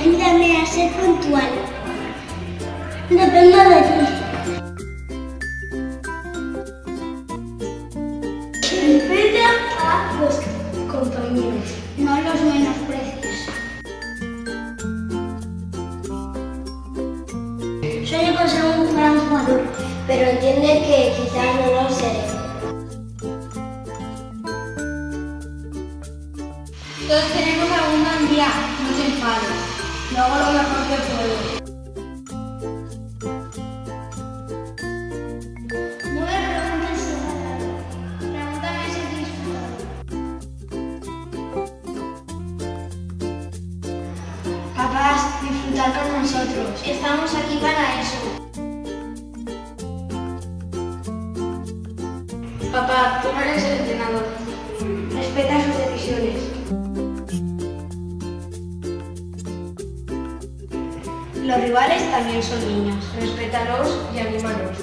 ayúdame a ser puntual. Dependo de ti. Respeta a los compañeros, no los menosprecies. Sueño con ser un gran jugador, pero entiende que quizás no lo seré. Todos tenemos algún mal día, no te enfades. Lo hago lo mejor que puedo. No me preguntes si me ha dado. Pregúntame si he disfrutado. Papás, disfrutar con nosotros. Estamos aquí para eso. Papá, tú no eres el entrenador. Respeta sus decisiones. Los rivales también son niños. Respétalos y anímalos.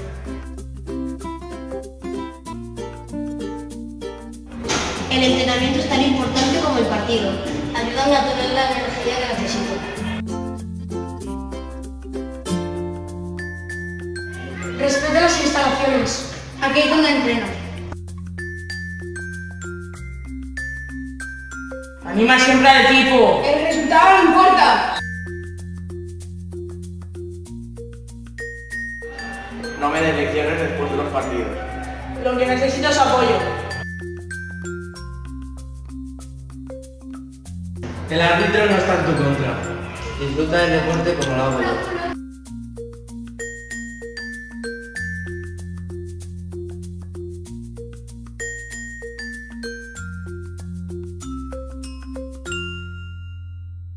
El entrenamiento es tan importante como el partido. Ayúdame a tener la energía que necesito. Respeta las instalaciones. Aquí es donde entreno. ¡Anima siempre al equipo! El resultado no importa. No me des lecciones después de los partidos. Lo que necesito es apoyo. El árbitro no está en tu contra. Disfruta del deporte como lo hago yo.